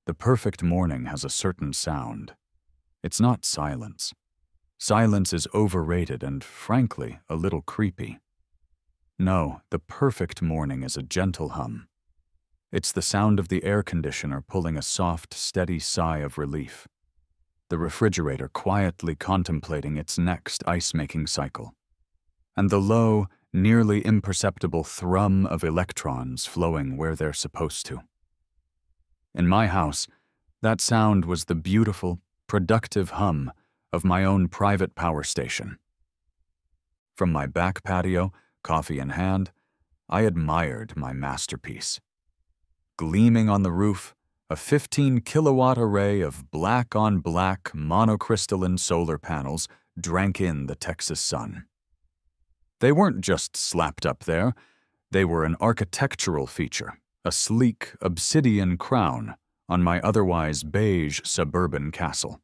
The perfect morning has a certain sound. It's not silence. Silence is overrated and, frankly, a little creepy. No, the perfect morning is a gentle hum. It's the sound of the air conditioner pulling a soft, steady sigh of relief. The refrigerator quietly contemplating its next ice-making cycle. And the low, nearly imperceptible thrum of electrons flowing where they're supposed to. In my house, that sound was the beautiful, productive hum of my own private power station. From my back patio, coffee in hand, I admired my masterpiece. Gleaming on the roof, a 15-kilowatt array of black-on-black monocrystalline solar panels drank in the Texas sun. They weren't just slapped up there, they were an architectural feature, a sleek obsidian crown on my otherwise beige suburban castle.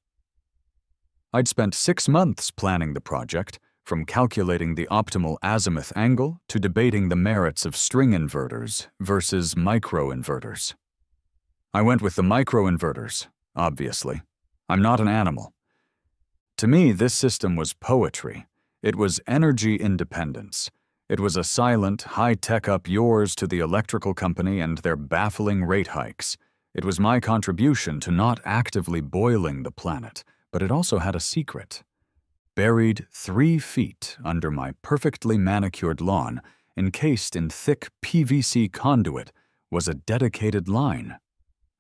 I'd spent 6 months planning the project, from calculating the optimal azimuth angle to debating the merits of string inverters versus microinverters. I went with the microinverters, obviously. I'm not an animal. To me, this system was poetry. It was energy independence. It was a silent, high-tech up yours to the electrical company and their baffling rate hikes. It was my contribution to not actively boiling the planet, but it also had a secret. Buried 3 feet under my perfectly manicured lawn, encased in thick PVC conduit, was a dedicated line.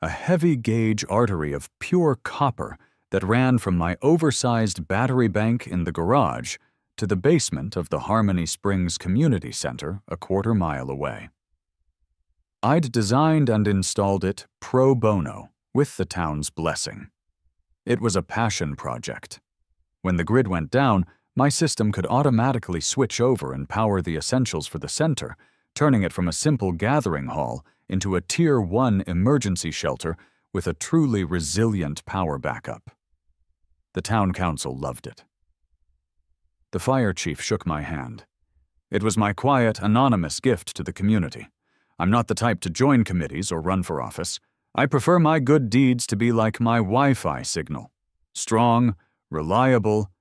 A heavy-gauge artery of pure copper that ran from my oversized battery bank in the garage to the basement of the Harmony Springs Community Center a quarter-mile away. I'd designed and installed it pro bono, with the town's blessing. It was a passion project. When the grid went down, my system could automatically switch over and power the essentials for the center, turning it from a simple gathering hall into a Tier 1 emergency shelter with a truly resilient power backup. The town council loved it. The fire chief shook my hand. It was my quiet, anonymous gift to the community. I'm not the type to join committees or run for office. I prefer my good deeds to be like my Wi-Fi signal. Strong, reliable,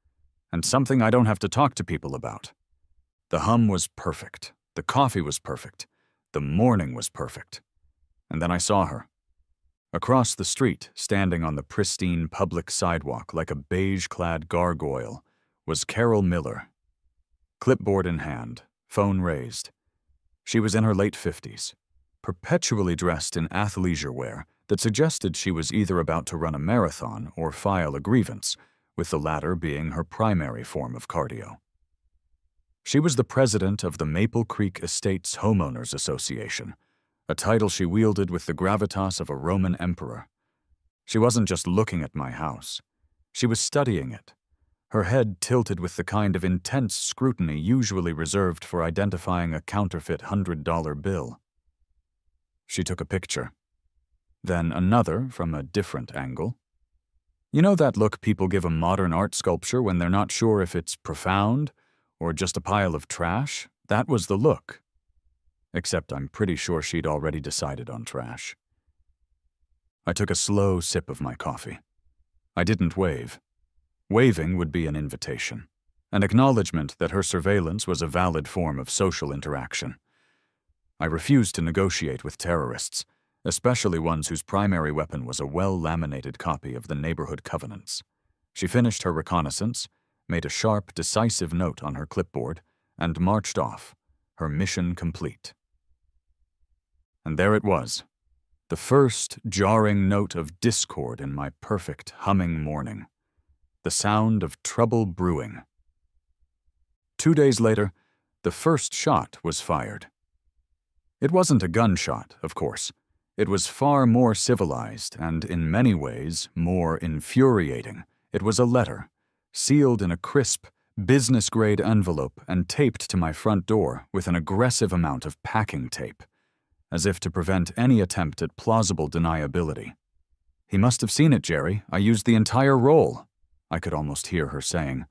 and something I don't have to talk to people about. The hum was perfect. The coffee was perfect. The morning was perfect. And then I saw her. Across the street, standing on the pristine public sidewalk like a beige-clad gargoyle, was Carol Miller. Clipboard in hand, phone raised. She was in her late 50s, perpetually dressed in athleisure wear that suggested she was either about to run a marathon or file a grievance, with the latter being her primary form of cardio. She was the president of the Maple Creek Estates Homeowners Association, a title she wielded with the gravitas of a Roman emperor. She wasn't just looking at my house. She was studying it, her head tilted with the kind of intense scrutiny usually reserved for identifying a counterfeit $100 bill. She took a picture, then another from a different angle. You know that look people give a modern art sculpture when they're not sure if it's profound or just a pile of trash? That was the look. Except I'm pretty sure she'd already decided on trash. I took a slow sip of my coffee. I didn't wave. Waving would be an invitation, an acknowledgement that her surveillance was a valid form of social interaction. I refused to negotiate with terrorists, especially ones whose primary weapon was a well-laminated copy of the neighborhood covenants. She finished her reconnaissance, made a sharp, decisive note on her clipboard, and marched off, her mission complete. And there it was, the first jarring note of discord in my perfect, humming morning. The sound of trouble brewing. 2 days later, the first shot was fired. It wasn't a gunshot, of course. It was far more civilized and, in many ways, more infuriating. It was a letter, sealed in a crisp, business-grade envelope and taped to my front door with an aggressive amount of packing tape, as if to prevent any attempt at plausible deniability. "He must have seen it, Jerry. I used the entire roll," I could almost hear her saying.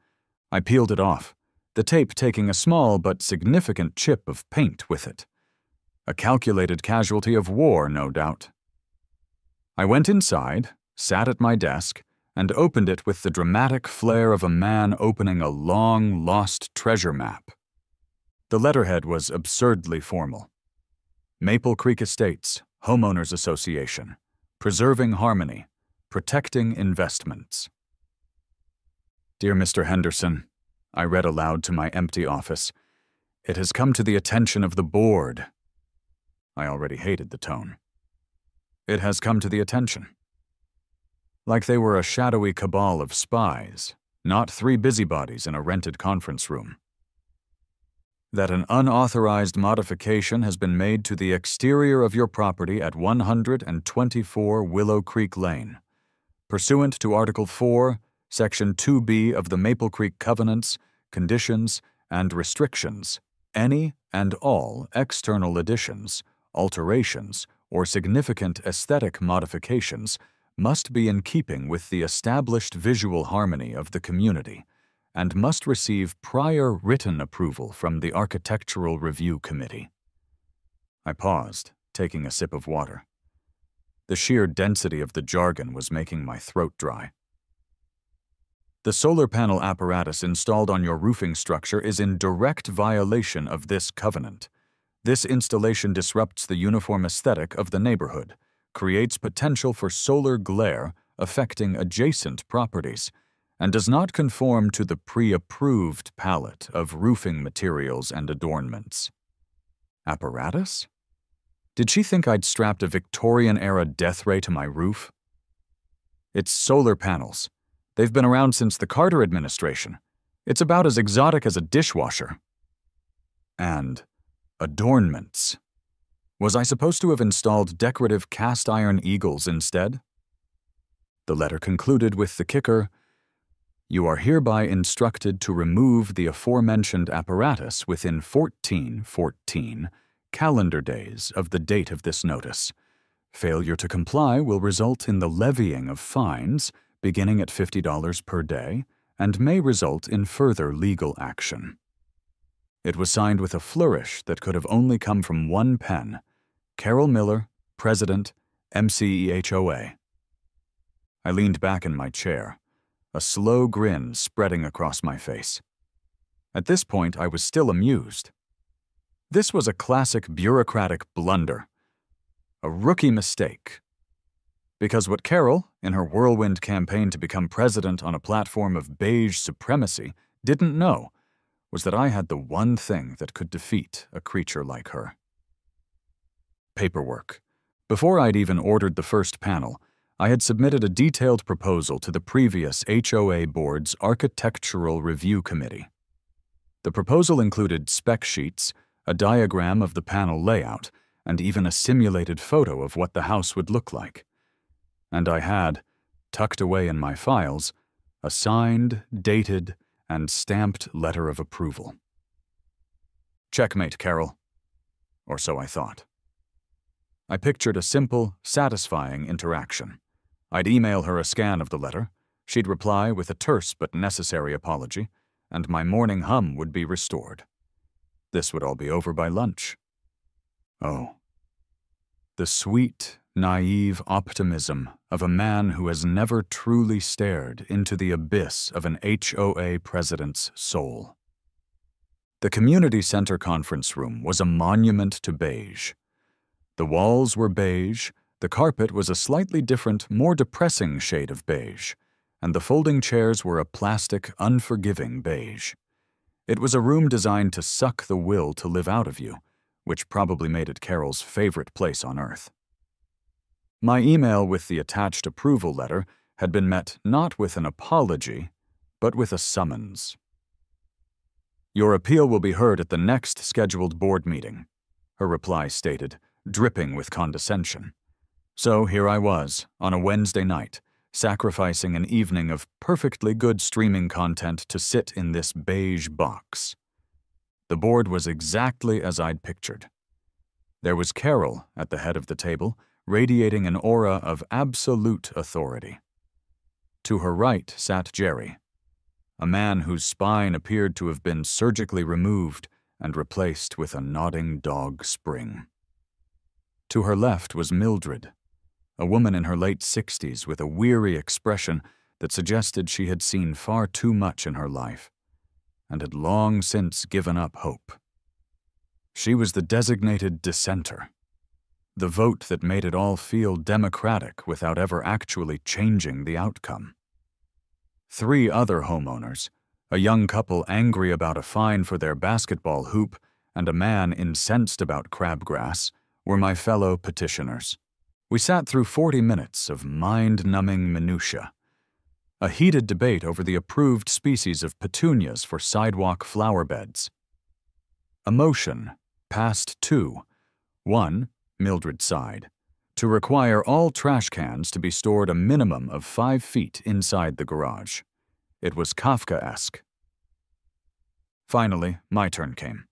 I peeled it off, the tape taking a small but significant chip of paint with it. A calculated casualty of war, no doubt. I went inside, sat at my desk, and opened it with the dramatic flair of a man opening a long-lost treasure map. The letterhead was absurdly formal. Maple Creek Estates, Homeowners Association, preserving harmony, protecting investments. Dear Mr. Henderson, I read aloud to my empty office, it has come to the attention of the board. I already hated the tone. It has come to the attention. Like they were a shadowy cabal of spies, not 3 busybodies in a rented conference room. That an unauthorized modification has been made to the exterior of your property at 124 Willow Creek Lane, pursuant to Article 4, Section 2B of the Maple Creek Covenants, Conditions, and Restrictions, any and all external additions, alterations, or significant aesthetic modifications must be in keeping with the established visual harmony of the community and must receive prior written approval from the Architectural Review Committee. I paused, taking a sip of water. The sheer density of the jargon was making my throat dry. The solar panel apparatus installed on your roofing structure is in direct violation of this covenant. This installation disrupts the uniform aesthetic of the neighborhood, creates potential for solar glare affecting adjacent properties, and does not conform to the pre-approved palette of roofing materials and adornments. Apparatus? Did she think I'd strapped a Victorian-era death ray to my roof? It's solar panels. They've been around since the Carter administration. It's about as exotic as a dishwasher. And adornments. Was I supposed to have installed decorative cast-iron eagles instead? The letter concluded with the kicker, "You are hereby instructed to remove the aforementioned apparatus within 14 calendar days of the date of this notice. Failure to comply will result in the levying of fines beginning at $50 per day and may result in further legal action." It was signed with a flourish that could have only come from one pen, Carol Miller, President, MCEHOA. I leaned back in my chair, a slow grin spreading across my face. At this point, I was still amused. This was a classic bureaucratic blunder, a rookie mistake. Because what Carol, in her whirlwind campaign to become president on a platform of beige supremacy, didn't know was that I had the one thing that could defeat a creature like her. Paperwork. Before I'd even ordered the first panel, I had submitted a detailed proposal to the previous HOA board's Architectural Review Committee. The proposal included spec sheets, a diagram of the panel layout, and even a simulated photo of what the house would look like. And I had, tucked away in my files, a signed, dated, and stamped letter of approval. Checkmate, Carol. Or so I thought. I pictured a simple, satisfying interaction. I'd email her a scan of the letter, she'd reply with a terse but necessary apology, and my morning hum would be restored. This would all be over by lunch. Oh, the sweet, naive optimism of a man who has never truly stared into the abyss of an HOA president's soul. The community center conference room was a monument to beige. The walls were beige, the carpet was a slightly different, more depressing shade of beige, and the folding chairs were a plastic, unforgiving beige. It was a room designed to suck the will to live out of you, which probably made it Carol's favorite place on earth. My email with the attached approval letter had been met not with an apology, but with a summons. "Your appeal will be heard at the next scheduled board meeting," her reply stated, dripping with condescension. So here I was, on a Wednesday night, sacrificing an evening of perfectly good streaming content to sit in this beige box. The board was exactly as I'd pictured. There was Carol at the head of the table, radiating an aura of absolute authority. To her right sat Jerry, a man whose spine appeared to have been surgically removed and replaced with a nodding dog spring. To her left was Mildred, a woman in her late 60s with a weary expression that suggested she had seen far too much in her life and had long since given up hope. She was the designated dissenter, the vote that made it all feel democratic without ever actually changing the outcome. 3 other homeowners, a young couple angry about a fine for their basketball hoop and a man incensed about crabgrass, were my fellow petitioners. We sat through 40 minutes of mind-numbing minutia. A heated debate over the approved species of petunias for sidewalk flower beds. A motion passed 2. 1, Mildred sighed, to require all trash cans to be stored a minimum of 5 feet inside the garage. It was Kafkaesque. Finally, my turn came.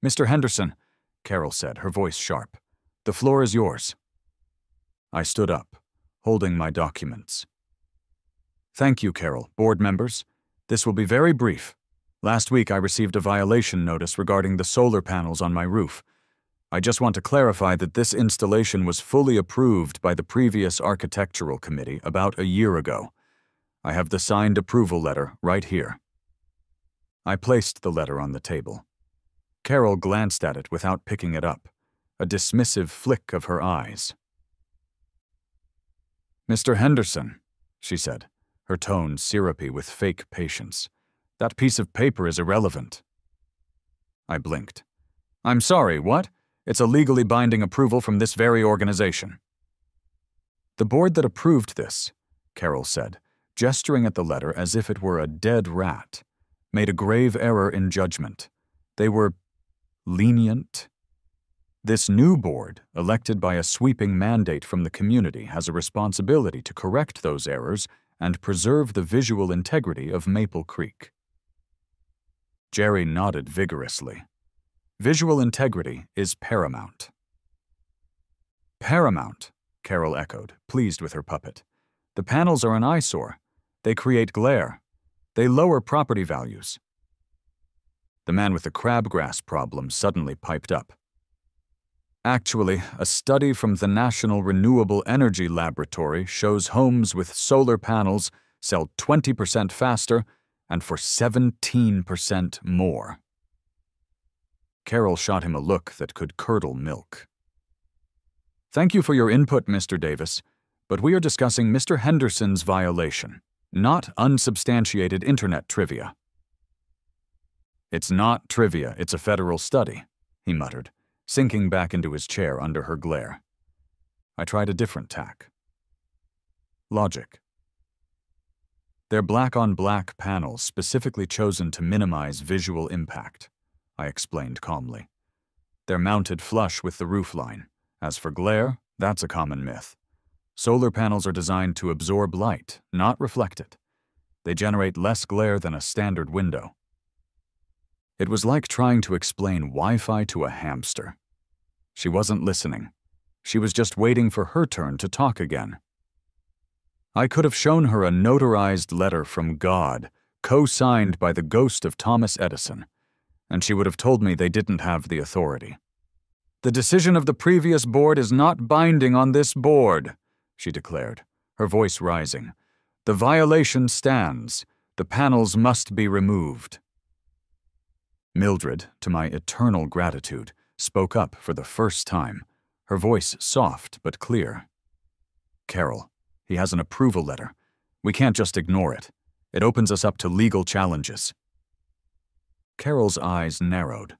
"Mr. Henderson," Carol said, her voice sharp, "the floor is yours." I stood up, holding my documents. "Thank you, Carol. Board members, this will be very brief. Last week I received a violation notice regarding the solar panels on my roof. I just want to clarify that this installation was fully approved by the previous architectural committee about a year ago. I have the signed approval letter right here." I placed the letter on the table. Carol glanced at it without picking it up, a dismissive flick of her eyes. "Mr. Henderson," she said, her tone syrupy with fake patience, "that piece of paper is irrelevant." I blinked. "I'm sorry, what? It's a legally binding approval from this very organization." "The board that approved this," Carol said, gesturing at the letter as if it were a dead rat, "made a grave error in judgment. They were lenient. This new board, elected by a sweeping mandate from the community, has a responsibility to correct those errors and preserve the visual integrity of Maple Creek." Jerry nodded vigorously. "Visual integrity is paramount." "Paramount," Carol echoed, pleased with her puppet. "The panels are an eyesore. They create glare. They lower property values." The man with the crabgrass problem suddenly piped up. "Actually, a study from the National Renewable Energy Laboratory shows homes with solar panels sell 20% faster and for 17% more." Carol shot him a look that could curdle milk. "Thank you for your input, Mr. Davis, but we are discussing Mr. Henderson's violation, not unsubstantiated internet trivia." "It's not trivia, it's a federal study," he muttered, sinking back into his chair under her glare. I tried a different tack. "Logic. They're black-on-black panels specifically chosen to minimize visual impact," I explained calmly. "They're mounted flush with the roofline. As for glare, that's a common myth. Solar panels are designed to absorb light, not reflect it. They generate less glare than a standard window." It was like trying to explain Wi-Fi to a hamster. She wasn't listening. She was just waiting for her turn to talk again. I could have shown her a notarized letter from God, co-signed by the ghost of Thomas Edison, and she would have told me they didn't have the authority. "The decision of the previous board is not binding on this board," she declared, her voice rising. "The violation stands. The panels must be removed." Mildred, to my eternal gratitude, spoke up for the first time, her voice soft but clear. "Carol, he has an approval letter. We can't just ignore it. It opens us up to legal challenges." Carol's eyes narrowed.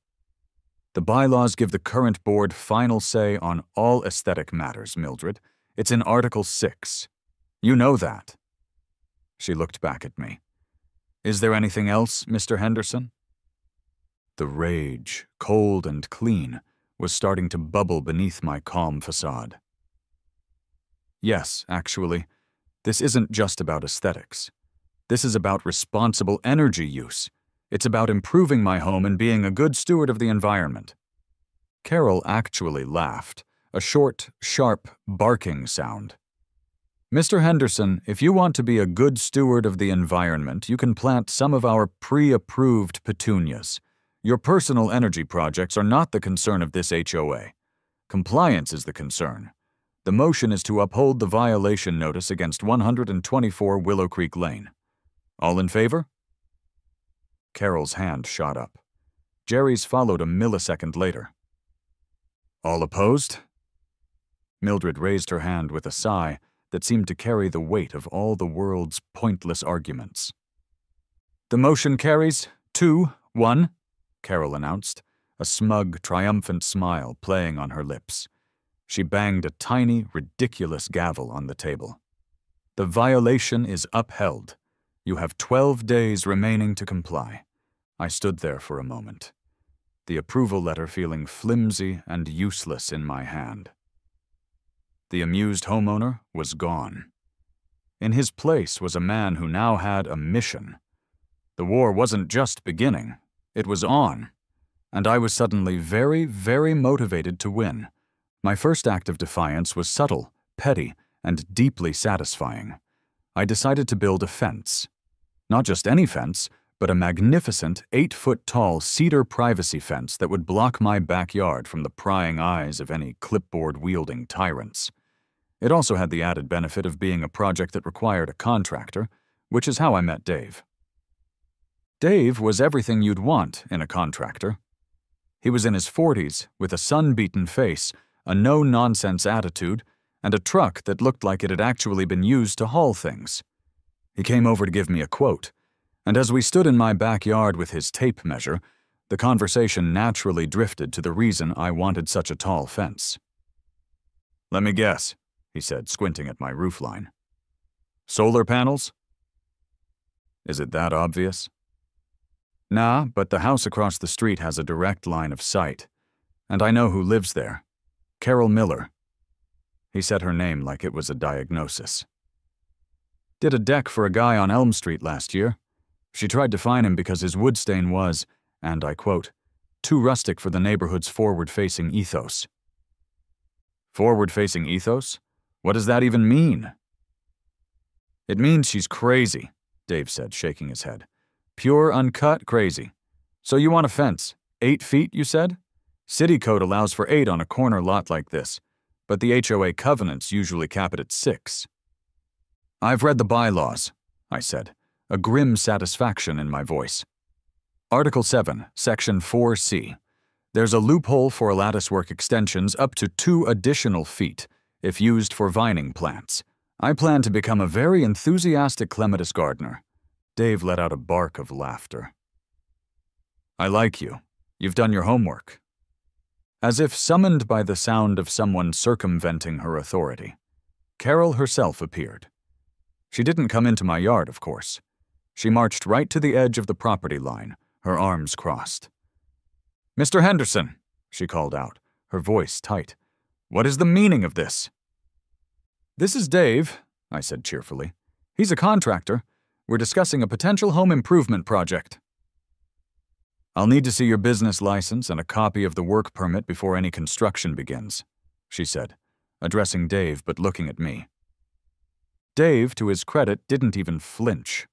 "The bylaws give the current board final say on all aesthetic matters, Mildred. It's in Article 6. You know that." She looked back at me. "Is there anything else, Mr. Henderson?" The rage, cold and clean, was starting to bubble beneath my calm facade. "Yes, actually, this isn't just about aesthetics. This is about responsible energy use. It's about improving my home and being a good steward of the environment." Carol actually laughed, a short, sharp, barking sound. "Mr. Henderson, if you want to be a good steward of the environment, you can plant some of our pre-approved petunias. Your personal energy projects are not the concern of this HOA. Compliance is the concern. The motion is to uphold the violation notice against 124 Willow Creek Lane. All in favor? Carol's hand shot up. Jerry's followed a millisecond later. All opposed? Mildred raised her hand with a sigh that seemed to carry the weight of all the world's pointless arguments. The motion carries 2-1, Carol announced, a smug, triumphant smile playing on her lips. She banged a tiny, ridiculous gavel on the table. The violation is upheld. You have 12 days remaining to comply. I stood there for a moment, the approval letter feeling flimsy and useless in my hand. The amused homeowner was gone. In his place was a man who now had a mission. The war wasn't just beginning, it was on, and I was suddenly very, very motivated to win. My first act of defiance was subtle, petty, and deeply satisfying. I decided to build a fence. Not just any fence, but a magnificent 8-foot-tall cedar privacy fence that would block my backyard from the prying eyes of any clipboard-wielding tyrants. It also had the added benefit of being a project that required a contractor, which is how I met Dave. Dave was everything you'd want in a contractor. He was in his 40s, with a sun-beaten face, a no-nonsense attitude, and a truck that looked like it had actually been used to haul things. He came over to give me a quote, and as we stood in my backyard with his tape measure, the conversation naturally drifted to the reason I wanted such a tall fence. "Let me guess," he said, squinting at my roofline. "Solar panels?" Is it that obvious? Nah, but the house across the street has a direct line of sight, and I know who lives there. Carol Miller. He said her name like it was a diagnosis. Did a deck for a guy on Elm Street last year. She tried to fine him because his wood stain was, and I quote, too rustic for the neighborhood's forward-facing ethos. Forward-facing ethos? What does that even mean? It means she's crazy, Dave said, shaking his head. Pure, uncut crazy. So you want a fence. 8 feet, you said? City code allows for 8 on a corner lot like this, but the HOA covenants usually cap it at 6. I've read the bylaws, I said, a grim satisfaction in my voice. Article 7, Section 4C. There's a loophole for latticework extensions up to 2 additional feet if used for vining plants. I plan to become a very enthusiastic clematis gardener. Dave let out a bark of laughter. I like you. You've done your homework. As if summoned by the sound of someone circumventing her authority, Carol herself appeared. She didn't come into my yard, of course. She marched right to the edge of the property line, her arms crossed. Mr. Henderson, she called out, her voice tight. What is the meaning of this? This is Dave, I said cheerfully. He's a contractor. We're discussing a potential home improvement project. I'll need to see your business license and a copy of the work permit before any construction begins, she said, addressing Dave but looking at me. Dave, to his credit, didn't even flinch.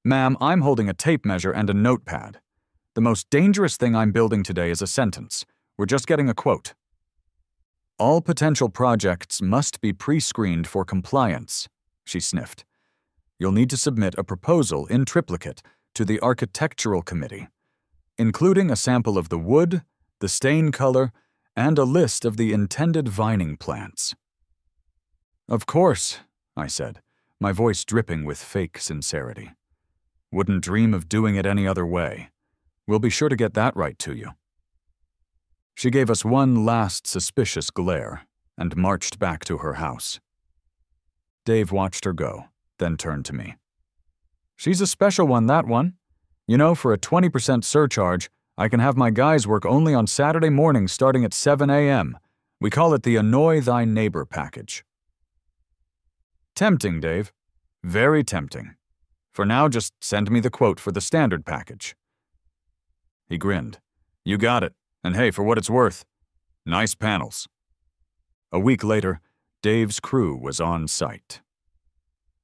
Ma'am, I'm holding a tape measure and a notepad. The most dangerous thing I'm building today is a sentence. We're just getting a quote. All potential projects must be pre-screened for compliance, she sniffed. You'll need to submit a proposal in triplicate to the Architectural Committee, including a sample of the wood, the stain color, and a list of the intended vining plants. Of course, I said, my voice dripping with fake sincerity. Wouldn't dream of doing it any other way. We'll be sure to get that right to you. She gave us one last suspicious glare and marched back to her house. Dave watched her go, then turned to me. She's a special one, that one. You know, for a 20% surcharge, I can have my guys work only on Saturday mornings starting at 7 a.m. We call it the Annoy Thy Neighbor package. Tempting, Dave. Very tempting. For now, just send me the quote for the standard package. He grinned. You got it. And hey, for what it's worth, nice panels. A week later, Dave's crew was on site.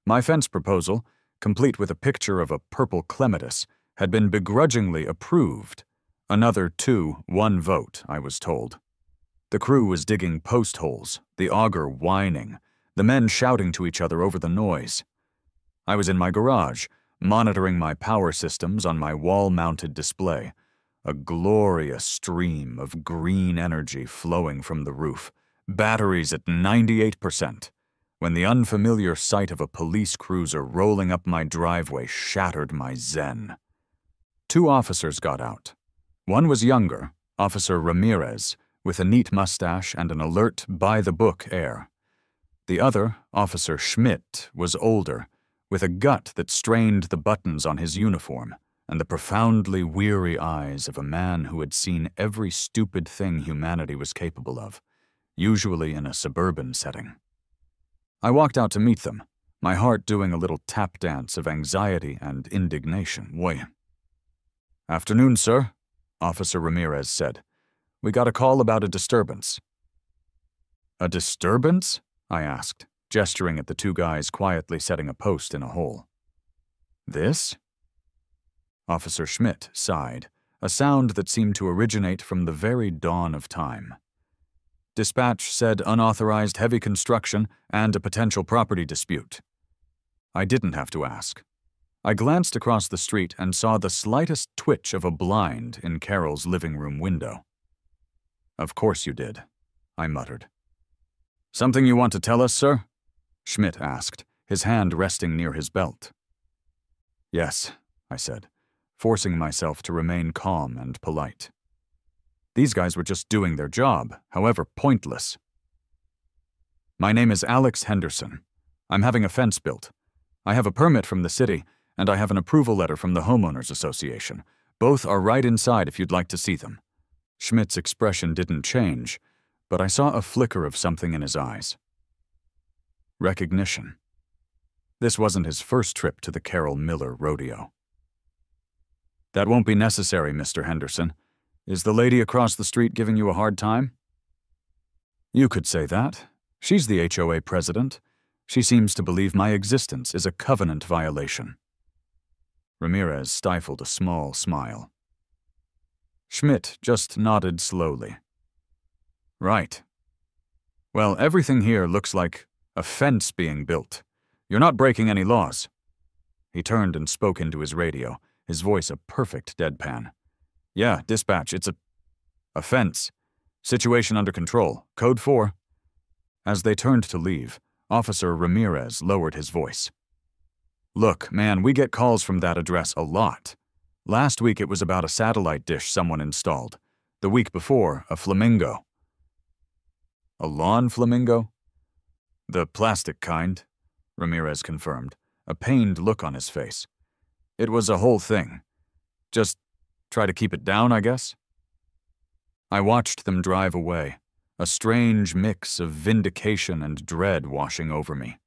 My fence proposal, complete with a picture of a purple clematis, had been begrudgingly approved. Another 2-1 vote, I was told. The crew was digging post holes, the auger whining, the men shouting to each other over the noise. I was in my garage, monitoring my power systems on my wall-mounted display, a glorious stream of green energy flowing from the roof, batteries at 98%, when the unfamiliar sight of a police cruiser rolling up my driveway shattered my zen. 2 officers got out. One was younger, Officer Ramirez, with a neat mustache and an alert, by-the-book air. The other, Officer Schmidt, was older, with a gut that strained the buttons on his uniform and the profoundly weary eyes of a man who had seen every stupid thing humanity was capable of, usually in a suburban setting. I walked out to meet them, my heart doing a little tap dance of anxiety and indignation. "Why?" "Afternoon, sir," Officer Ramirez said. "We got a call about a disturbance." "A disturbance?" I asked, gesturing at the 2 guys quietly setting a post in a hole. "This?" Officer Schmidt sighed, a sound that seemed to originate from the very dawn of time. "Dispatch said unauthorized heavy construction and a potential property dispute." I didn't have to ask. I glanced across the street and saw the slightest twitch of a blind in Carol's living room window. "Of course you did," I muttered. "Something you want to tell us, sir?" Schmidt asked, his hand resting near his belt. "Yes," I said, forcing myself to remain calm and polite. These guys were just doing their job, however pointless. "My name is Alex Henderson. I'm having a fence built. I have a permit from the city, and I have an approval letter from the Homeowners Association. Both are right inside if you'd like to see them." Schmidt's expression didn't change, but I saw a flicker of something in his eyes. Recognition. This wasn't his first trip to the Carol Miller rodeo. "That won't be necessary, Mr. Henderson. Is the lady across the street giving you a hard time?" "You could say that. She's the HOA president. She seems to believe my existence is a covenant violation." Ramirez stifled a small smile. Schmidt just nodded slowly. "Right. Well, everything here looks like a fence being built. You're not breaking any laws." He turned and spoke into his radio, his voice a perfect deadpan. "Yeah, dispatch, it's a fence. Situation under control. Code 4. As they turned to leave, Officer Ramirez lowered his voice. "Look, man, we get calls from that address a lot. Last week it was about a satellite dish someone installed. The week before, a flamingo." "A lawn flamingo?" "The plastic kind," Ramirez confirmed, a pained look on his face. "It was a whole thing. Just try to keep it down, I guess." I watched them drive away, a strange mix of vindication and dread washing over me.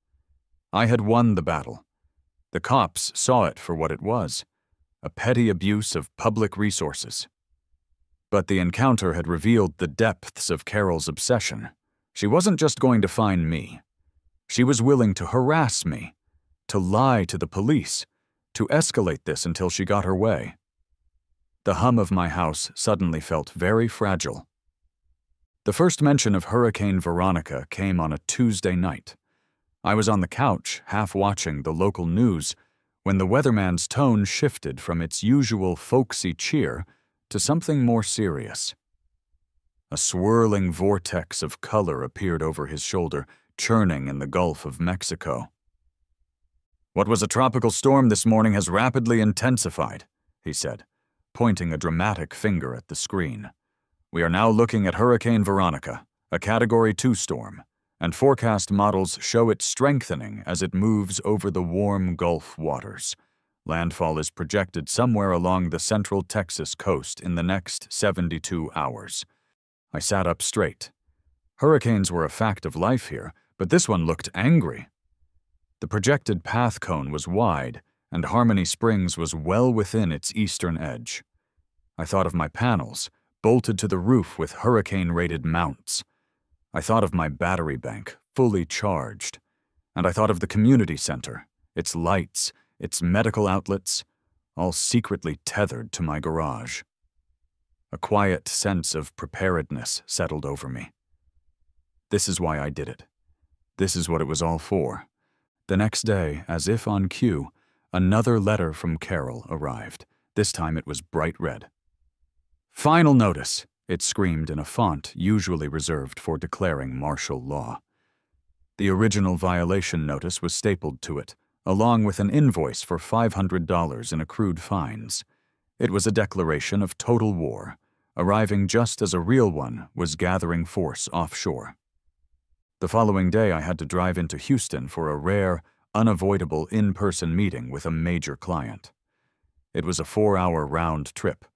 I had won the battle. The cops saw it for what it was, a petty abuse of public resources. But the encounter had revealed the depths of Carol's obsession. She wasn't just going to find me. She was willing to harass me, to lie to the police, to escalate this until she got her way. The hum of my house suddenly felt very fragile. The first mention of Hurricane Veronica came on a Tuesday night. I was on the couch, half watching the local news, when the weatherman's tone shifted from its usual folksy cheer to something more serious. A swirling vortex of color appeared over his shoulder, churning in the Gulf of Mexico. "What was a tropical storm this morning has rapidly intensified," he said, pointing a dramatic finger at the screen. "We are now looking at Hurricane Veronica, a Category 2 storm, and forecast models show it strengthening as it moves over the warm Gulf waters. Landfall is projected somewhere along the central Texas coast in the next 72 hours. I sat up straight. Hurricanes were a fact of life here, but this one looked angry. The projected path cone was wide, and Harmony Springs was well within its eastern edge. I thought of my panels, bolted to the roof with hurricane-rated mounts. I thought of my battery bank, fully charged. And I thought of the community center, its lights, its medical outlets, all secretly tethered to my garage. A quiet sense of preparedness settled over me. This is why I did it. This is what it was all for. The next day, as if on cue, another letter from Carol arrived. This time it was bright red. "Final notice," it screamed in a font usually reserved for declaring martial law. The original violation notice was stapled to it, along with an invoice for $500 in accrued fines. It was a declaration of total war, arriving just as a real one was gathering force offshore. The following day, I had to drive into Houston for a rare, unavoidable in-person meeting with a major client. It was a 4-hour round trip,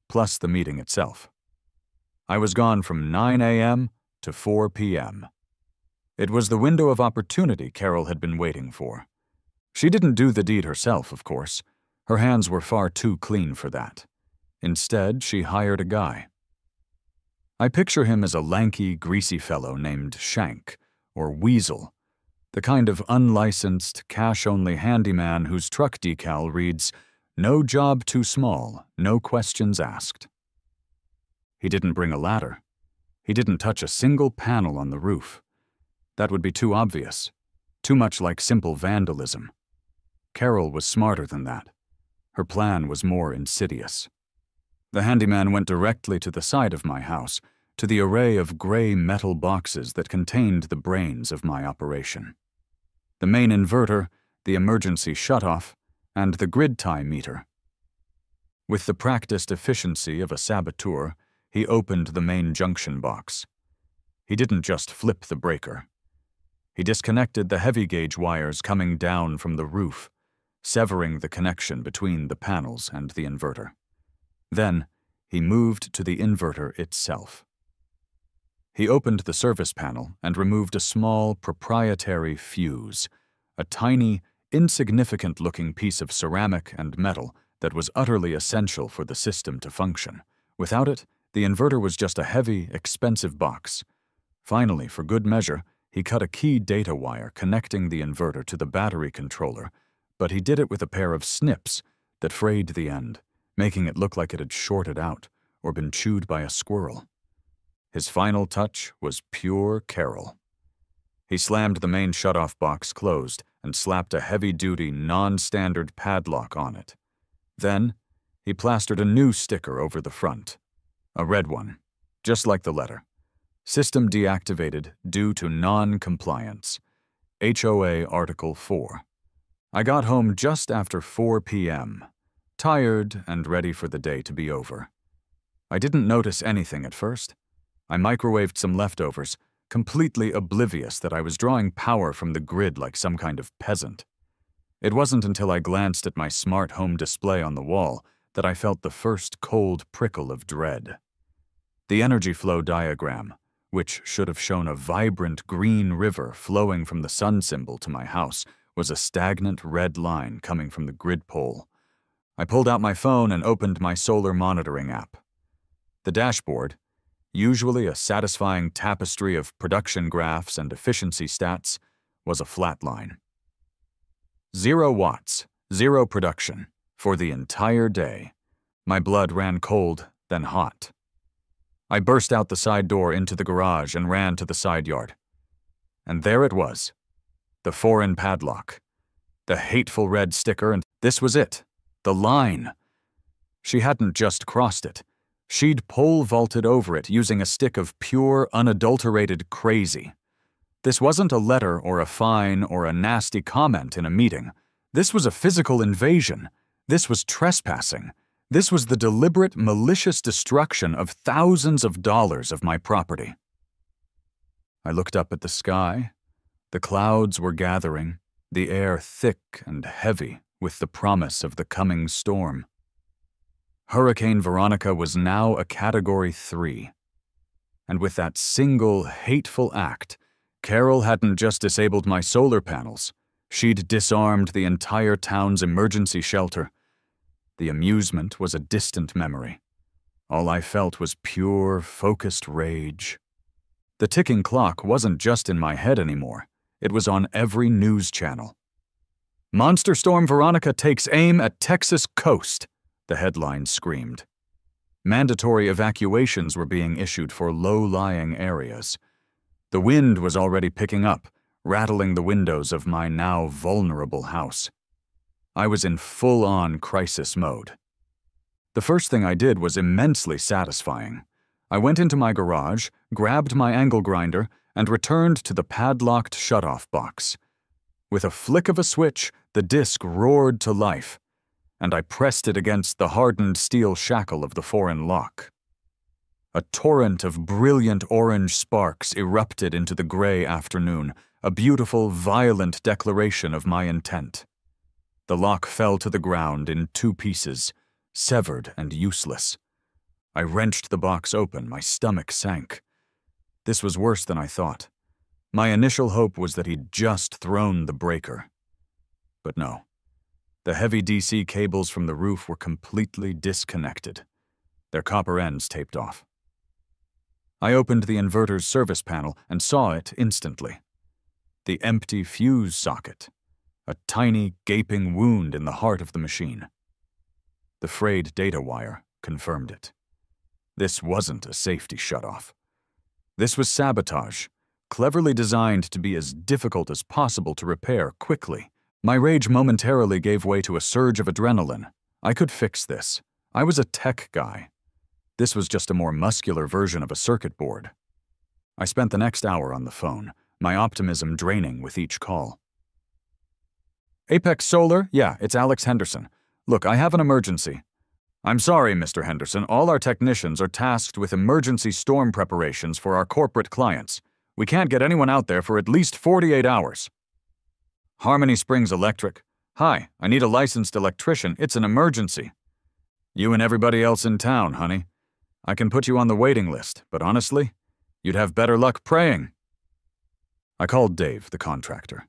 plus the meeting itself. I was gone from 9 a.m. to 4 p.m. It was the window of opportunity Carol had been waiting for. She didn't do the deed herself, of course. Her hands were far too clean for that. Instead, she hired a guy. I picture him as a lanky, greasy fellow named Shank, or Weasel, the kind of unlicensed, cash-only handyman whose truck decal reads, "No job too small, no questions asked." He didn't bring a ladder. He didn't touch a single panel on the roof. That would be too obvious, too much like simple vandalism. Carol was smarter than that. Her plan was more insidious. The handyman went directly to the side of my house, to the array of gray metal boxes that contained the brains of my operation. The main inverter, the emergency shutoff, and the grid tie meter. With the practiced efficiency of a saboteur, he opened the main junction box. He didn't just flip the breaker. He disconnected the heavy gauge wires coming down from the roof, severing the connection between the panels and the inverter. Then, he moved to the inverter itself. He opened the service panel and removed a small, proprietary fuse, a tiny, insignificant-looking piece of ceramic and metal that was utterly essential for the system to function. Without it, the inverter was just a heavy, expensive box. Finally, for good measure, he cut a key data wire connecting the inverter to the battery controller, but he did it with a pair of snips that frayed the end, making it look like it had shorted out or been chewed by a squirrel. His final touch was pure Carol. He slammed the main shutoff box closed and slapped a heavy-duty, non-standard padlock on it. Then, he plastered a new sticker over the front, a red one, just like the letter. System deactivated due to non-compliance. HOA Article 4. I got home just after 4 p.m., tired and ready for the day to be over. I didn't notice anything at first. I microwaved some leftovers, completely oblivious that I was drawing power from the grid like some kind of peasant. It wasn't until I glanced at my smart home display on the wall that I felt the first cold prickle of dread. The energy flow diagram, which should have shown a vibrant green river flowing from the sun symbol to my house, was a stagnant red line coming from the grid pole. I pulled out my phone and opened my solar monitoring app. The dashboard, usually a satisfying tapestry of production graphs and efficiency stats, was a flat line. 0 watts, 0 production, for the entire day. My blood ran cold, then hot. I burst out the side door into the garage and ran to the side yard. And there it was, the foreign padlock, the hateful red sticker, and this was it, the line. She hadn't just crossed it. She'd pole vaulted over it using a stick of pure, unadulterated crazy. This wasn't a letter or a fine or a nasty comment in a meeting. This was a physical invasion. This was trespassing. This was the deliberate, malicious destruction of thousands of dollars of my property. I looked up at the sky. The clouds were gathering, the air thick and heavy with the promise of the coming storm. Hurricane Veronica was now a Category 3. And with that single, hateful act, Carol hadn't just disabled my solar panels. She'd disarmed the entire town's emergency shelter. The amusement was a distant memory. All I felt was pure, focused rage. The ticking clock wasn't just in my head anymore. It was on every news channel. "Monster Storm Veronica takes aim at Texas coast," the headline screamed. Mandatory evacuations were being issued for low-lying areas. The wind was already picking up, rattling the windows of my now vulnerable house. I was in full-on crisis mode. The first thing I did was immensely satisfying. I went into my garage, grabbed my angle grinder, and returned to the padlocked shutoff box. With a flick of a switch, the disc roared to life, and I pressed it against the hardened steel shackle of the foreign lock. A torrent of brilliant orange sparks erupted into the gray afternoon, a beautiful, violent declaration of my intent. The lock fell to the ground in 2 pieces, severed and useless. I wrenched the box open, my stomach sank. This was worse than I thought. My initial hope was that he'd just thrown the breaker. But no. The heavy DC cables from the roof were completely disconnected, their copper ends taped off. I opened the inverter's service panel and saw it instantly. The empty fuse socket, a tiny, gaping wound in the heart of the machine. The frayed data wire confirmed it. This wasn't a safety shutoff. This was sabotage, cleverly designed to be as difficult as possible to repair quickly. My rage momentarily gave way to a surge of adrenaline. I could fix this. I was a tech guy. This was just a more muscular version of a circuit board. I spent the next hour on the phone, my optimism draining with each call. Apex Solar? Yeah, it's Alex Henderson. Look, I have an emergency. I'm sorry, Mr. Henderson. All our technicians are tasked with emergency storm preparations for our corporate clients. We can't get anyone out there for at least 48 hours. Harmony Springs Electric. Hi, I need a licensed electrician. It's an emergency. You and everybody else in town, honey. I can put you on the waiting list, but honestly, you'd have better luck praying. I called Dave, the contractor.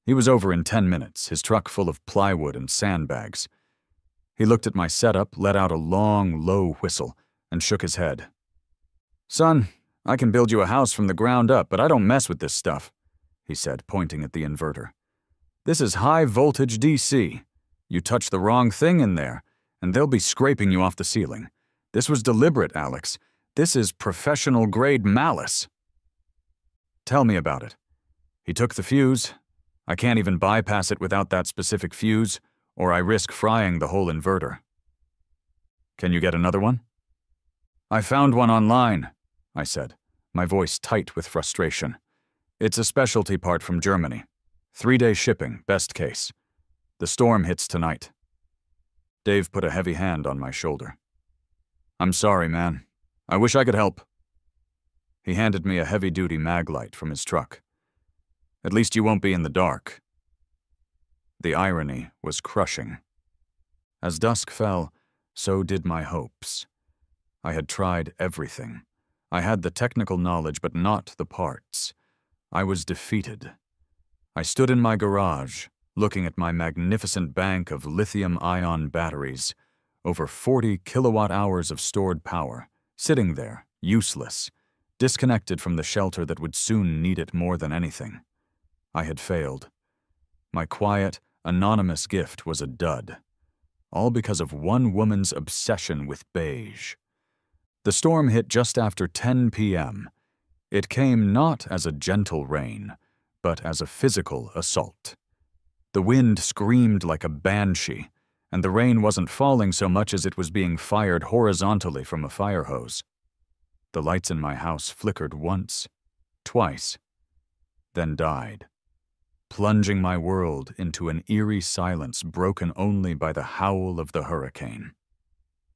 He was over in 10 minutes, his truck full of plywood and sandbags. He looked at my setup, let out a long, low whistle, and shook his head. Son, I can build you a house from the ground up, but I don't mess with this stuff, he said, pointing at the inverter. This is high-voltage DC. You touch the wrong thing in there, and they'll be scraping you off the ceiling. This was deliberate, Alex. This is professional-grade malice. Tell me about it. He took the fuse. I can't even bypass it without that specific fuse, or I risk frying the whole inverter. Can you get another one? I found one online, I said, my voice tight with frustration. It's a specialty part from Germany. 3-day shipping, best case. The storm hits tonight. Dave put a heavy hand on my shoulder. I'm sorry, man. I wish I could help. He handed me a heavy-duty mag light from his truck. At least you won't be in the dark. The irony was crushing. As dusk fell, so did my hopes. I had tried everything. I had the technical knowledge, but not the parts. I was defeated. I stood in my garage, looking at my magnificent bank of lithium-ion batteries, over 40 kilowatt-hours of stored power, sitting there, useless, disconnected from the shelter that would soon need it more than anything. I had failed. My quiet, anonymous gift was a dud, all because of one woman's obsession with beige. The storm hit just after 10 p.m. It came not as a gentle rain, but as a physical assault. The wind screamed like a banshee, and the rain wasn't falling so much as it was being fired horizontally from a fire hose. The lights in my house flickered once, twice, then died, plunging my world into an eerie silence broken only by the howl of the hurricane.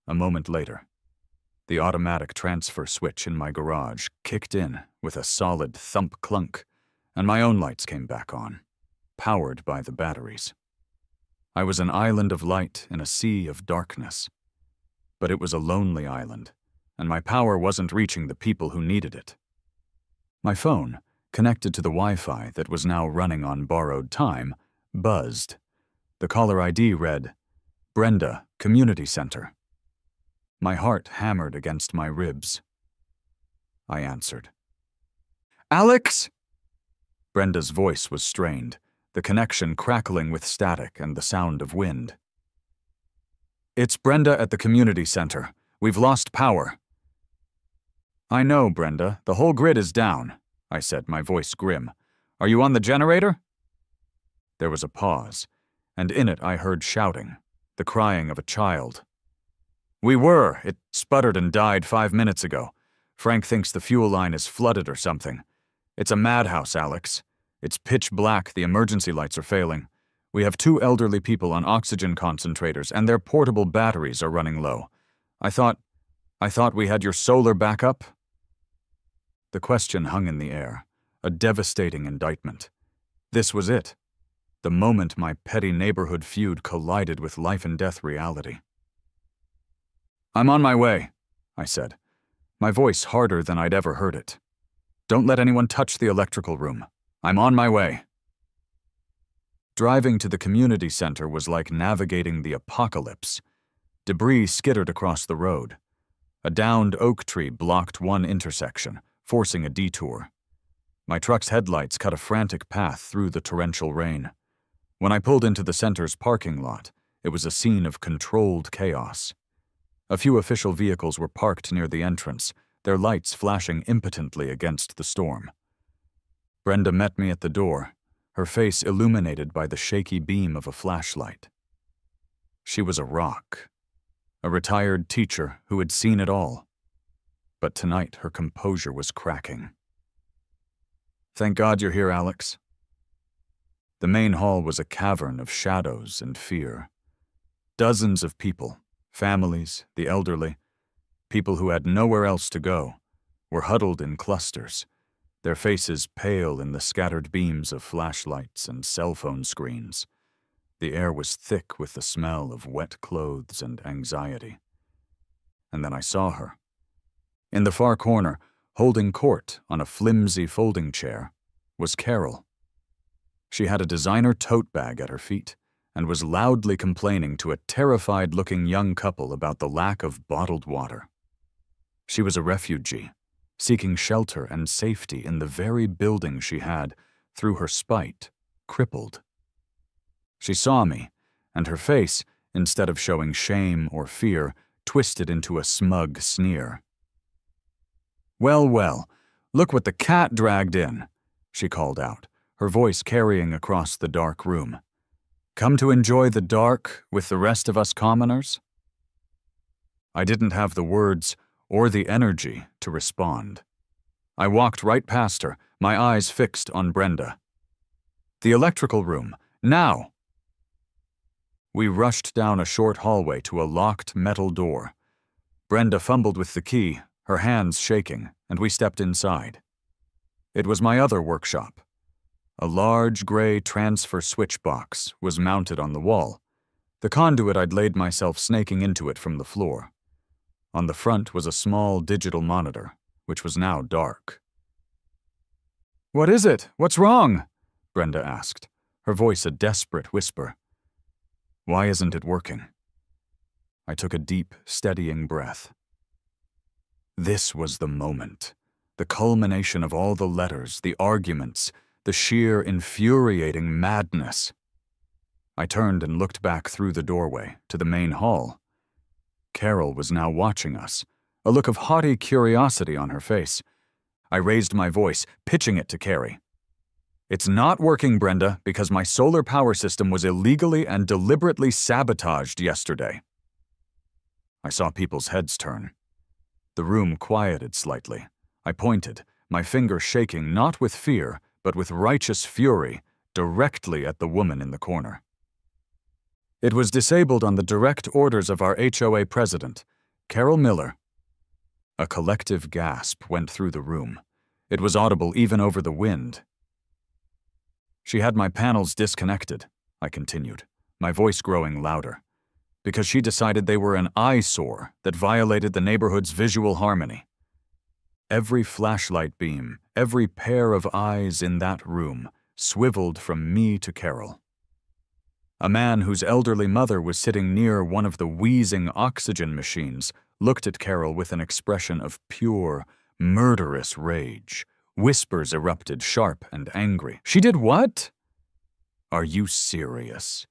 A moment later, the automatic transfer switch in my garage kicked in with a solid thump-clunk, and my own lights came back on, powered by the batteries. I was an island of light in a sea of darkness. But it was a lonely island, and my power wasn't reaching the people who needed it. My phone, connected to the Wi-Fi that was now running on borrowed time, buzzed. The caller ID read, Brenda, Community Center. My heart hammered against my ribs. I answered. Alex? Brenda's voice was strained, the connection crackling with static and the sound of wind. It's Brenda at the community center. We've lost power. I know, Brenda. The whole grid is down. I said, my voice grim. "Are you on the generator?" There was a pause, and in it I heard shouting, the crying of a child. "We were. It sputtered and died 5 minutes ago. Frank thinks the fuel line is flooded or something. It's a madhouse, Alex. It's pitch black, the emergency lights are failing. We have 2 elderly people on oxygen concentrators, and their portable batteries are running low. I thought we had your solar backup?" The question hung in the air, a devastating indictment. This was it, the moment my petty neighborhood feud collided with life-and-death reality. "I'm on my way," I said, my voice harder than I'd ever heard it. "Don't let anyone touch the electrical room. I'm on my way." Driving to the community center was like navigating the apocalypse. Debris skittered across the road. A downed oak tree blocked one intersection, forcing a detour. My truck's headlights cut a frantic path through the torrential rain. When I pulled into the center's parking lot, it was a scene of controlled chaos. A few official vehicles were parked near the entrance, their lights flashing impotently against the storm. Brenda met me at the door, her face illuminated by the shaky beam of a flashlight. She was a rock, a retired teacher who had seen it all. But tonight her composure was cracking. "Thank God you're here, Alex." The main hall was a cavern of shadows and fear. Dozens of people, families, the elderly, people who had nowhere else to go, were huddled in clusters, their faces pale in the scattered beams of flashlights and cell phone screens. The air was thick with the smell of wet clothes and anxiety. And then I saw her. In the far corner, holding court on a flimsy folding chair, was Carol. She had a designer tote bag at her feet and was loudly complaining to a terrified-looking young couple about the lack of bottled water. She was a refugee, seeking shelter and safety in the very building she had, through her spite, crippled. She saw me, and her face, instead of showing shame or fear, twisted into a smug sneer. "Well, well, look what the cat dragged in," she called out, her voice carrying across the dark room. "Come to enjoy the dark with the rest of us commoners?" I didn't have the words or the energy to respond. I walked right past her, my eyes fixed on Brenda. "The electrical room, now!" We rushed down a short hallway to a locked metal door. Brenda fumbled with the key, her hands shaking, and we stepped inside. It was my other workshop. A large gray transfer switch box was mounted on the wall. The conduit I'd laid myself snaking into it from the floor. On the front was a small digital monitor, which was now dark. "What is it? What's wrong?" Brenda asked, her voice a desperate whisper. "Why isn't it working?" I took a deep, steadying breath. This was the moment, the culmination of all the letters, the arguments, the sheer infuriating madness. I turned and looked back through the doorway to the main hall. Carol was now watching us, a look of haughty curiosity on her face. I raised my voice, pitching it to Carrie. "It's not working, Brenda, because my solar power system was illegally and deliberately sabotaged yesterday." I saw people's heads turn. The room quieted slightly. I pointed, my finger shaking not with fear, but with righteous fury, directly at the woman in the corner. "It was disabled on the direct orders of our HOA president, Carol Miller." A collective gasp went through the room. It was audible even over the wind. "She had my panels disconnected," I continued, my voice growing louder, "because she decided they were an eyesore that violated the neighborhood's visual harmony. Every flashlight beam, every pair of eyes in that room swiveled from me to Carol. A man whose elderly mother was sitting near one of the wheezing oxygen machines looked at Carol with an expression of pure, murderous rage. Whispers erupted, sharp and angry. "She did what?" "Are you serious?"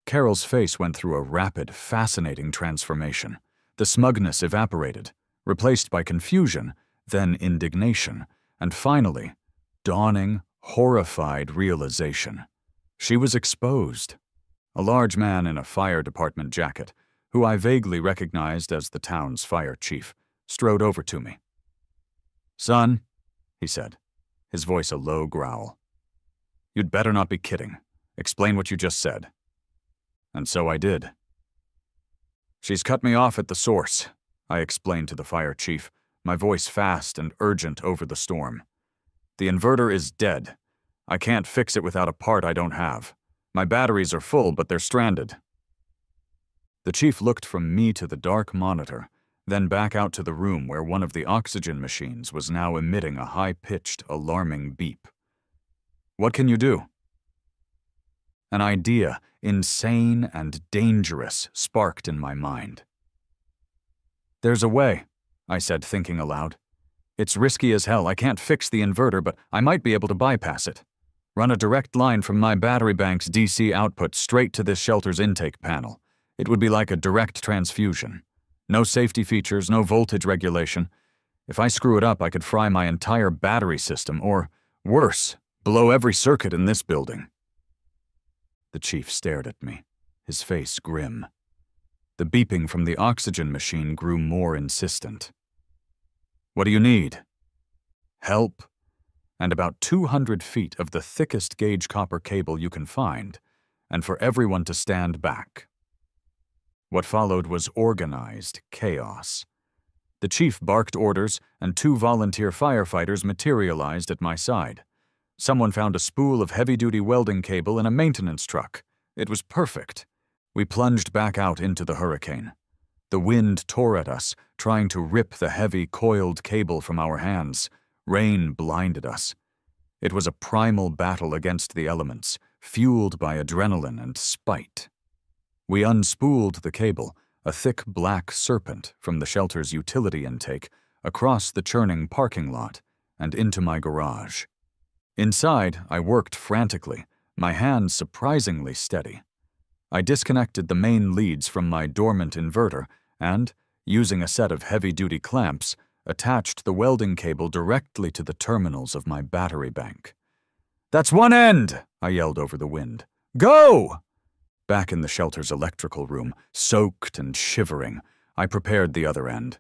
Carol's face went through a rapid, fascinating transformation. The smugness evaporated, replaced by confusion, then indignation, and finally, dawning, horrified realization. She was exposed. A large man in a fire department jacket, who I vaguely recognized as the town's fire chief, strode over to me. "Son," he said, his voice a low growl, "you'd better not be kidding. Explain what you just said." And so I did. "She's cut me off at the source," I explained to the fire chief, my voice fast and urgent over the storm. "The inverter is dead. I can't fix it without a part I don't have. My batteries are full, but they're stranded." The chief looked from me to the dark monitor, then back out to the room where one of the oxygen machines was now emitting a high-pitched, alarming beep. "What can you do?" An idea, insane and dangerous, sparked in my mind. "There's a way," I said, thinking aloud. "It's risky as hell. I can't fix the inverter, but I might be able to bypass it. Run a direct line from my battery bank's DC output straight to this shelter's intake panel. It would be like a direct transfusion. No safety features, no voltage regulation. If I screw it up, I could fry my entire battery system, or, worse, blow every circuit in this building." The chief stared at me, his face grim. The beeping from the oxygen machine grew more insistent. "What do you need?" "Help, and about 200 feet of the thickest gauge copper cable you can find, and for everyone to stand back." What followed was organized chaos. The chief barked orders, and 2 volunteer firefighters materialized at my side. Someone found a spool of heavy-duty welding cable in a maintenance truck. It was perfect. We plunged back out into the hurricane. The wind tore at us, trying to rip the heavy, coiled cable from our hands. Rain blinded us. It was a primal battle against the elements, fueled by adrenaline and spite. We unspooled the cable, a thick black serpent from the shelter's utility intake, across the churning parking lot and into my garage. Inside, I worked frantically, my hands surprisingly steady. I disconnected the main leads from my dormant inverter and, using a set of heavy-duty clamps, attached the welding cable directly to the terminals of my battery bank. "That's one end!" I yelled over the wind. "Go!" Back in the shelter's electrical room, soaked and shivering, I prepared the other end.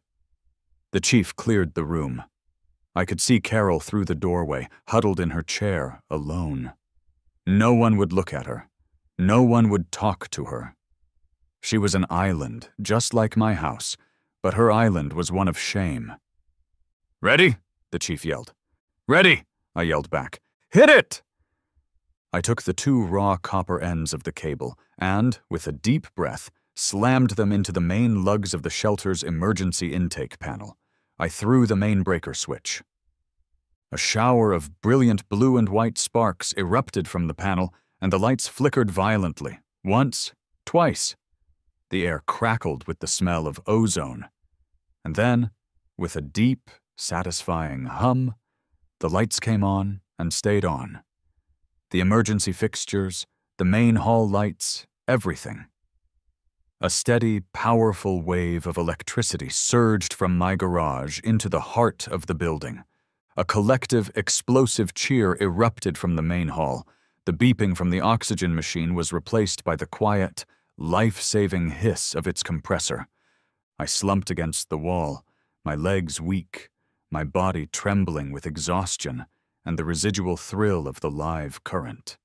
The chief cleared the room. I could see Carol through the doorway, huddled in her chair, alone. No one would look at her. No one would talk to her. She was an island, just like my house, but her island was one of shame. "Ready?" the chief yelled. "Ready!" I yelled back. "Hit it!" I took the 2 raw copper ends of the cable and, with a deep breath, slammed them into the main lugs of the shelter's emergency intake panel. I threw the main breaker switch. A shower of brilliant blue and white sparks erupted from the panel, and the lights flickered violently, once, twice. The air crackled with the smell of ozone. And then, with a deep, satisfying hum, the lights came on and stayed on. The emergency fixtures, the main hall lights, everything. A steady, powerful wave of electricity surged from my garage into the heart of the building. A collective, explosive cheer erupted from the main hall. The beeping from the oxygen machine was replaced by the quiet, life-saving hiss of its compressor. I slumped against the wall, my legs weak, my body trembling with exhaustion and the residual thrill of the live current.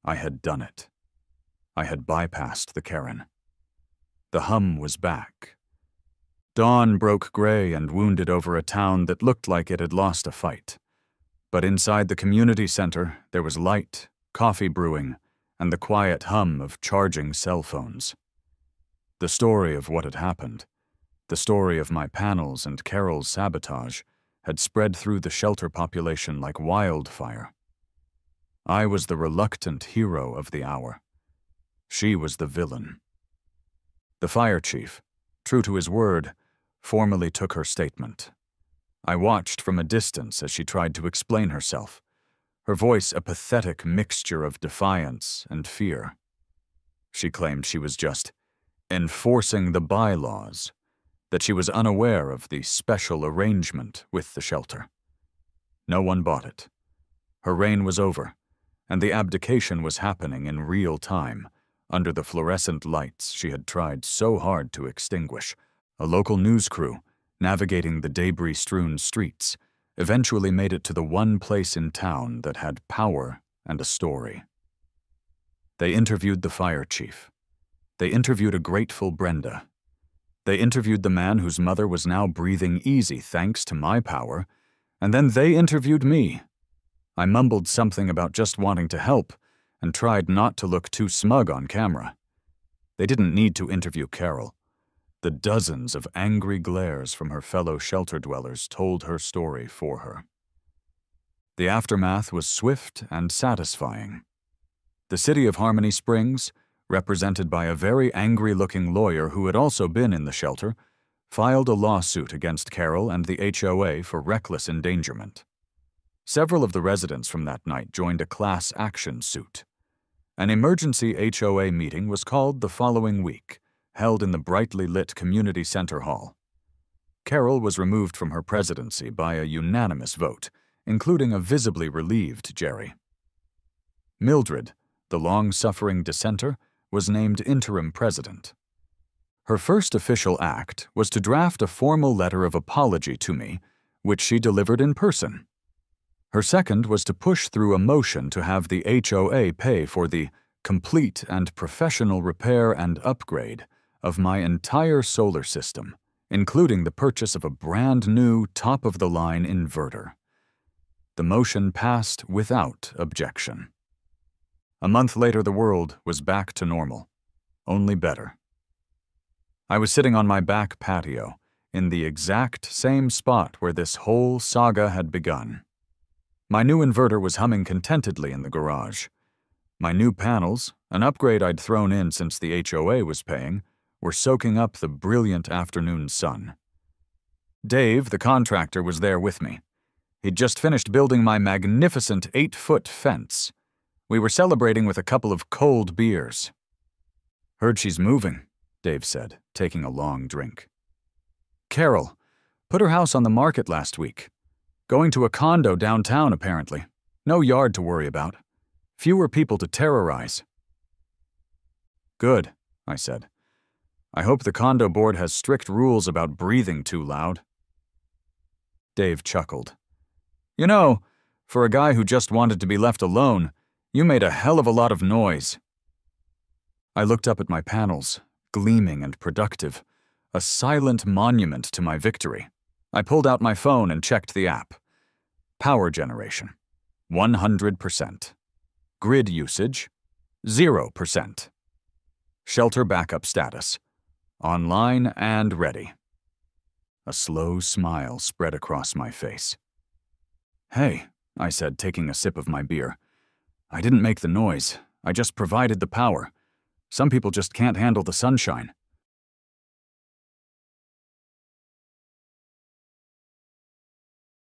I had done it. I had bypassed the Karen. The hum was back. Dawn broke gray and wounded over a town that looked like it had lost a fight. But inside the community center, there was light, coffee brewing, and the quiet hum of charging cell phones. The story of what had happened, the story of my panels and Carol's sabotage, had spread through the shelter population like wildfire. I was the reluctant hero of the hour. She was the villain. The fire chief, true to his word, formally took her statement. I watched from a distance as she tried to explain herself, her voice a pathetic mixture of defiance and fear. She claimed she was just enforcing the bylaws, that she was unaware of the special arrangement with the shelter. No one bought it. Her reign was over, and the abdication was happening in real time, under the fluorescent lights she had tried so hard to extinguish. A local news crew, navigating the debris-strewn streets, eventually made it to the one place in town that had power and a story. They interviewed the fire chief. They interviewed a grateful Brenda. They interviewed the man whose mother was now breathing easy thanks to my power, and then they interviewed me. I mumbled something about just wanting to help and tried not to look too smug on camera. They didn't need to interview Carol. The dozens of angry glares from her fellow shelter dwellers told her story for her. The aftermath was swift and satisfying. The city of Harmony Springs, represented by a very angry-looking lawyer who had also been in the shelter, filed a lawsuit against Carol and the HOA for reckless endangerment. Several of the residents from that night joined a class action suit. An emergency HOA meeting was called the following week, held in the brightly lit community center hall. Carol was removed from her presidency by a unanimous vote, including a visibly relieved Jerry. Mildred, the long-suffering dissenter, was named interim president. Her first official act was to draft a formal letter of apology to me, which she delivered in person. Her second was to push through a motion to have the HOA pay for the complete and professional repair and upgrade of my entire solar system, including the purchase of a brand-new, top-of-the-line inverter. The motion passed without objection. A month later, the world was back to normal, only better. I was sitting on my back patio, in the exact same spot where this whole saga had begun. My new inverter was humming contentedly in the garage. My new panels, an upgrade I'd thrown in since the HOA was paying, were soaking up the brilliant afternoon sun. Dave, the contractor, was there with me. He'd just finished building my magnificent 8-foot fence. We were celebrating with a couple of cold beers. "Heard she's moving," Dave said, taking a long drink. "Carol put her house on the market last week. Going to a condo downtown, apparently. No yard to worry about. Fewer people to terrorize." "Good," I said. "I hope the condo board has strict rules about breathing too loud." Dave chuckled. "You know, for a guy who just wanted to be left alone, you made a hell of a lot of noise." I looked up at my panels, gleaming and productive, a silent monument to my victory. I pulled out my phone and checked the app. Power generation, 100%. Grid usage, 0%. Shelter backup status, online and ready. A slow smile spread across my face. "Hey," I said, taking a sip of my beer. "I didn't make the noise. I just provided the power. Some people just can't handle the sunshine."